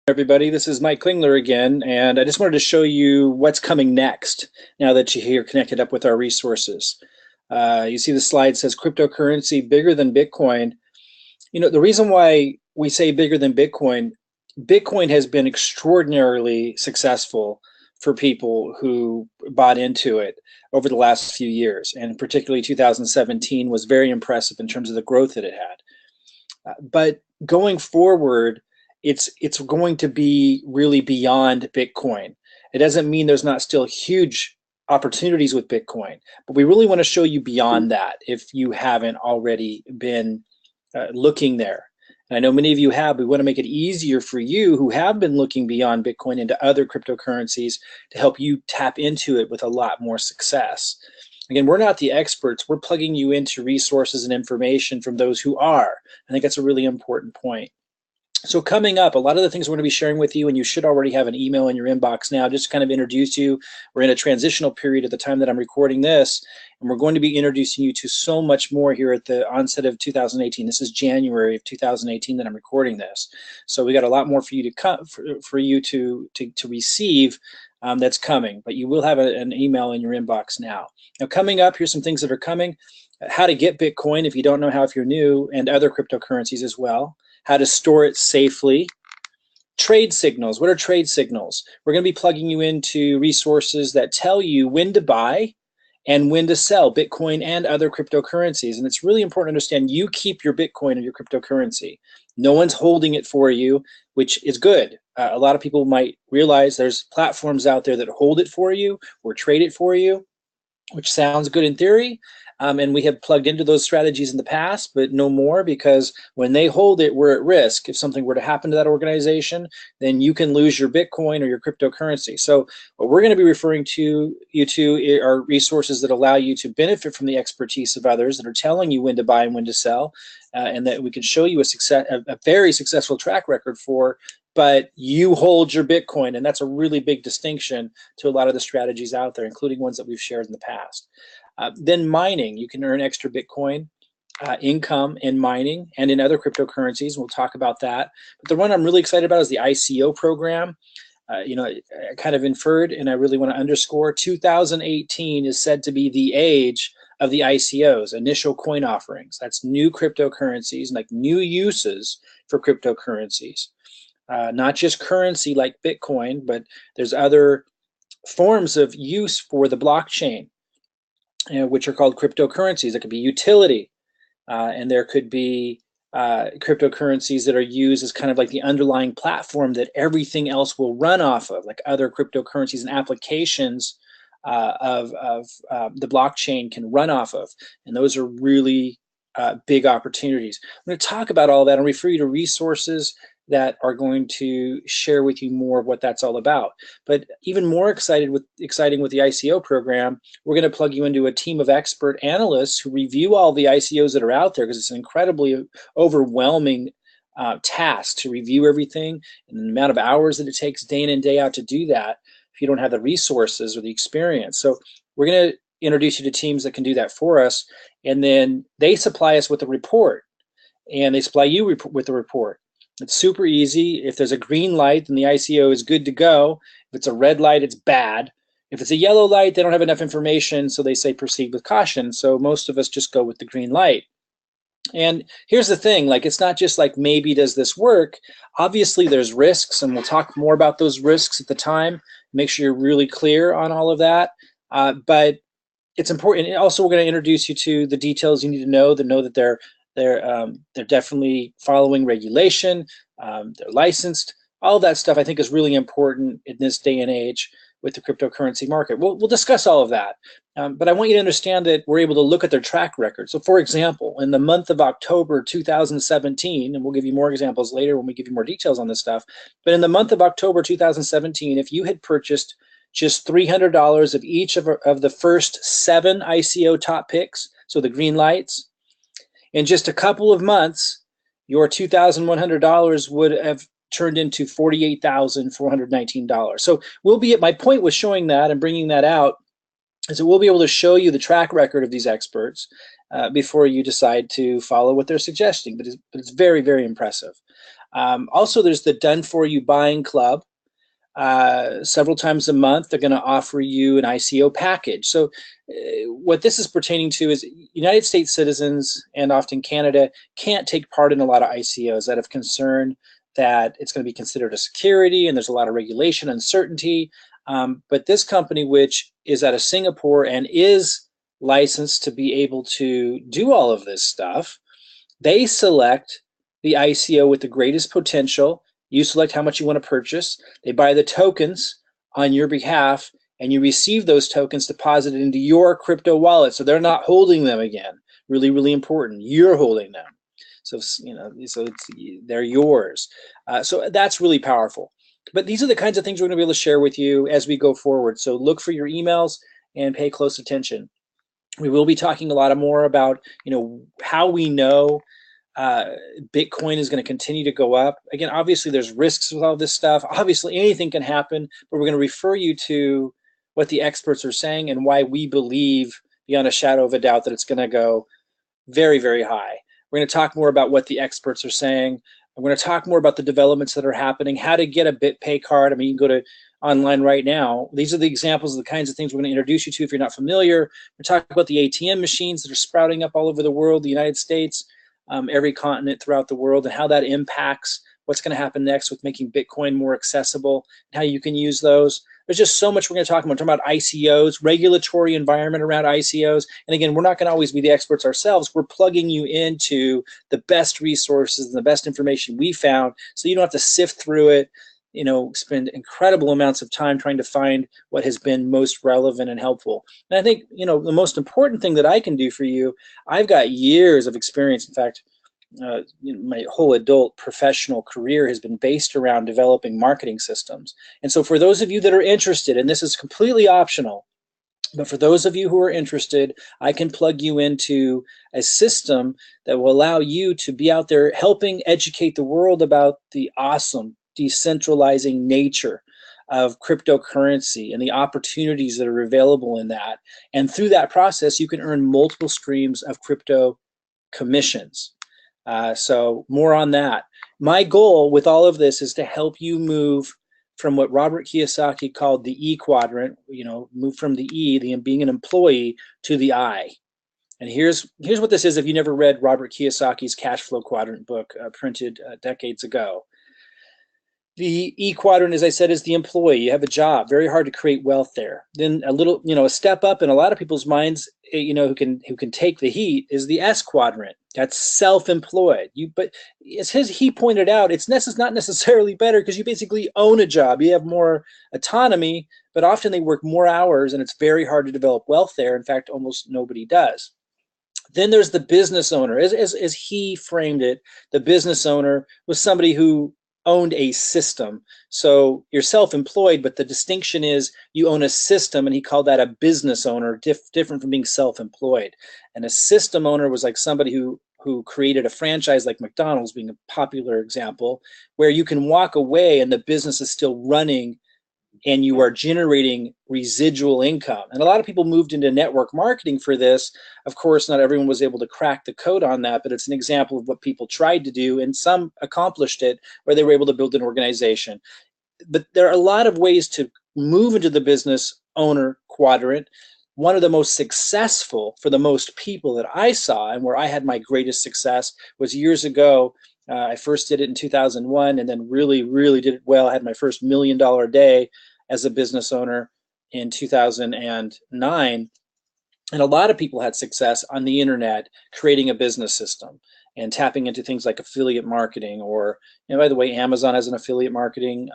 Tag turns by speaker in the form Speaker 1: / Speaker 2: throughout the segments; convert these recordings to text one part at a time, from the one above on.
Speaker 1: Everybody, this is Mike Klingler again, and I just wanted to show you what's coming next now that you're connected up with our resources. You see the slide says cryptocurrency bigger than Bitcoin. The reason why we say bigger than Bitcoin, Bitcoin has been extraordinarily successful for people who bought into it over the last few years, and particularly 2017 was very impressive in terms of the growth that it had. But going forward, it's going to be really beyond Bitcoin. It doesn't mean there's not still huge opportunities with Bitcoin, but we really want to show you beyond that if you haven't already been looking there. And I know many of you have. We want to make it easier for you who have been looking beyond Bitcoin into other cryptocurrencies to help you tap into it with a lot more success. Again, we're not the experts. We're plugging you into resources and information from those who are. I think that's a really important point. So coming up, a lot of the things we're going to be sharing with you, and you should already have an email in your inbox now, just to kind of introduce you. We're in a transitional period at the time that I'm recording this, and we're going to be introducing you to so much more here at the onset of 2018. This is January of 2018 that I'm recording this. So we got a lot more for you to come, for you to receive that's coming, but you will have an email in your inbox now. Now coming up, here's some things that are coming. How to get Bitcoin if you don't know how, if you're new, and other cryptocurrencies as well. How to store it safely. Trade signals. What are trade signals? We're going to be plugging you into resources that tell you when to buy and when to sell Bitcoin and other cryptocurrencies. And it's really important to understand you keep your Bitcoin or your cryptocurrency. No one's holding it for you, which is good. A lot of people might realize there's platforms out there that hold it for you or trade it for you, which sounds good in theory. And we have plugged into those strategies in the past, but no more, because when they hold it, we're at risk. If something were to happen to that organization, then you can lose your Bitcoin or your cryptocurrency. So what we're going to be referring to you to are resources that allow you to benefit from the expertise of others that are telling you when to buy and when to sell, and that we can show you a very successful track record for. But you hold your Bitcoin, and that's a really big distinction to a lot of the strategies out there, including ones that we've shared in the past. Then mining, you can earn extra Bitcoin income in mining and in other cryptocurrencies. We'll talk about that. But the one I'm really excited about is the ICO program. I kind of inferred, and I really want to underscore, 2018 is said to be the age of the ICOs, initial coin offerings. That's new cryptocurrencies, like new uses for cryptocurrencies. Not just currency like Bitcoin, but there's other forms of use for the blockchain, which are called cryptocurrencies. It could be utility, and there could be cryptocurrencies that are used as kind of like the underlying platform that everything else will run off of, like other cryptocurrencies and applications of the blockchain can run off of. And those are really big opportunities. I'm going to talk about all that and refer you to resources that are going to share with you more of what that's all about. But even more exciting with the ICO program, we're going to plug you into a team of expert analysts who review all the ICOs that are out there, because it's an incredibly overwhelming task to review everything, and the amount of hours that it takes day in and day out to do that if you don't have the resources or the experience. So we're going to introduce you to teams that can do that for us, and then they supply us with a report, and they supply you with a report. It's super easy. If there's a green light, then the ICO is good to go. If it's a red light, it's bad. If it's a yellow light, they don't have enough information, so they say proceed with caution. So most of us just go with the green light. And here's the thing, like, it's not just like, maybe does this work? Obviously there's risks, and we'll talk more about those risks at the time. Make sure you're really clear on all of that. But it's important. And also, we're going to introduce you to the details you need to know that they're definitely following regulation, they're licensed. All of that stuff I think is really important in this day and age with the cryptocurrency market. We'll discuss all of that, but I want you to understand that we're able to look at their track record. So for example, in the month of October 2017, and we'll give you more examples later when we give you more details on this stuff, but in the month of October 2017, if you had purchased just $300 of each of the first 7 ICO top picks, so the green lights, in just a couple of months, your $2,100 would have turned into $48,419. So my point with showing that and bringing that out is that we'll be able to show you the track record of these experts before you decide to follow what they're suggesting. But it's very, very impressive. Also, there's the Done For You Buying Club. Several times a month, they're going to offer you an ICO package. So what this is pertaining to is United States citizens and often Canada can't take part in a lot of ICOs out of concern that it's going to be considered a security and there's a lot of regulation uncertainty. But this company, which is out of Singapore and is licensed to be able to do all of this stuff, they select the ICO with the greatest potential. You select how much you want to purchase. They buy the tokens on your behalf, and you receive those tokens deposited into your crypto wallet. So they're not holding them again. Really, really important. You're holding them. So they're yours. So that's really powerful. But these are the kinds of things we're going to be able to share with you as we go forward. So look for your emails and pay close attention. We will be talking a lot more about how we know Bitcoin is going to continue to go up. Again, obviously there's risks with all this stuff. Obviously anything can happen, but we're going to refer you to what the experts are saying and why we believe beyond a shadow of a doubt that it's going to go very, very high. We're going to talk more about what the experts are saying. I'm going to talk more about the developments that are happening, how to get a BitPay card. I mean, you can go to online right now. These are the examples of the kinds of things we're going to introduce you to if you're not familiar. We're talking about the ATM machines that are sprouting up all over the world, the United States, every continent throughout the world, and how that impacts what's going to happen next with making Bitcoin more accessible, and how you can use those. There's just so much we're going to talk about. We're talking about ICOs, regulatory environment around ICOs. And again, we're not going to always be the experts ourselves. We're plugging you into the best resources and the best information we found, so you don't have to sift through it, spend incredible amounts of time trying to find what has been most relevant and helpful. And I think, the most important thing that I can do for you, I've got years of experience. In fact, my whole adult professional career has been based around developing marketing systems. And so for those of you that are interested, and this is completely optional, but for those of you who are interested, I can plug you into a system that will allow you to be out there helping educate the world about the awesome decentralizing nature of cryptocurrency and the opportunities that are available in that. And through that process, you can earn multiple streams of crypto commissions. So more on that. My goal with all of this is to help you move from what Robert Kiyosaki called the E quadrant, move from the E, the being an employee, to the I. And here's what this is if you never read Robert Kiyosaki's Cash Flow Quadrant book, printed decades ago. The E quadrant, as I said, is the employee. You have a job, very hard to create wealth there. Then a step up in a lot of people's minds, who can take the heat, is the S quadrant. That's self-employed. But as he pointed out, it's not necessarily better, because you basically own a job. You have more autonomy, but often they work more hours, and it's very hard to develop wealth there. In fact, almost nobody does. Then there's the business owner. As he framed it, the business owner was somebody who owned a system. So you're self-employed, but the distinction is you own a system, and he called that a business owner, different from being self-employed. And a system owner was like somebody who created a franchise, like McDonald's being a popular example, where you can walk away and the business is still running and you are generating residual income. And a lot of people moved into network marketing for this. Of course, not everyone was able to crack the code on that, but it's an example of what people tried to do, and some accomplished it, where they were able to build an organization. But there are a lot of ways to move into the business owner quadrant. One of the most successful for the most people that I saw, and where I had my greatest success, was years ago. I first did it in 2001, and then really, really did it well. I had my first $1 million day as a business owner in 2009. And a lot of people had success on the internet creating a business system and tapping into things like affiliate marketing, or, by the way, Amazon has an affiliate marketing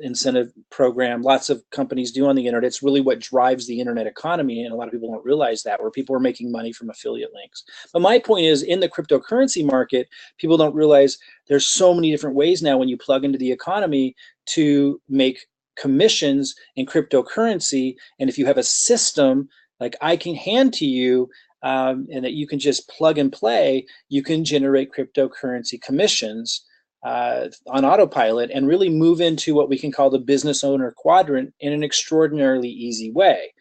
Speaker 1: incentive program. Lots of companies do on the internet. It's really what drives the internet economy, and a lot of people don't realize that, where people are making money from affiliate links. But my point is, in the cryptocurrency market, people don't realize there's so many different ways now when you plug into the economy to make commissions in cryptocurrency. And if you have a system like I can hand to you, and that you can just plug and play, you can generate cryptocurrency commissions on autopilot, and really move into what we can call the business owner quadrant in an extraordinarily easy way.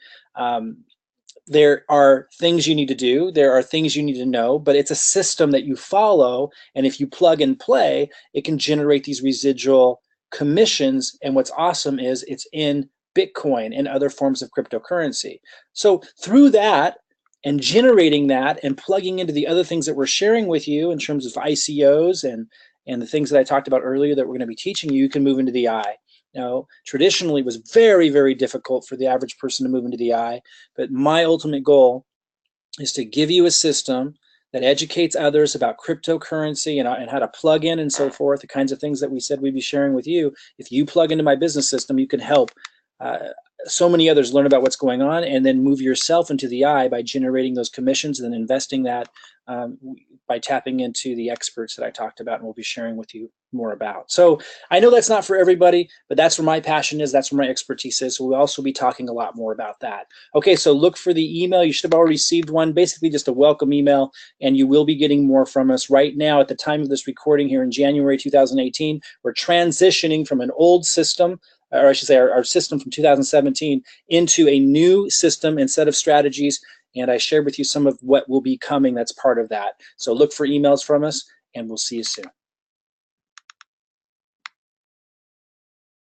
Speaker 1: there are things you need to do, there are things you need to know, but it's a system that you follow, and if you plug and play, it can generate these residual commissions. And what's awesome is it's in Bitcoin and other forms of cryptocurrency. So through that and generating that and plugging into the other things that we're sharing with you in terms of ICOs and the things that I talked about earlier that we're going to be teaching you, you can move into the I. Now, traditionally, it was very, very difficult for the average person to move into the I, but my ultimate goal is to give you a system that educates others about cryptocurrency and how to plug in and so forth, the kinds of things that we said we'd be sharing with you. If you plug into my business system, you can help so many others learn about what's going on and then move yourself into the I by generating those commissions and then investing that by tapping into the experts that I talked about and we'll be sharing with you more about. So I know that's not for everybody, but that's where my passion is. That's where my expertise is. So we'll also be talking a lot more about that. Okay, so look for the email. You should have already received one, basically just a welcome email, and you will be getting more from us. Right now, at the time of this recording here in January 2018, we're transitioning from an old system, or I should say our system from 2017, into a new system and set of strategies. And I shared with you some of what will be coming that's part of that. So look for emails from us, and we'll see you soon.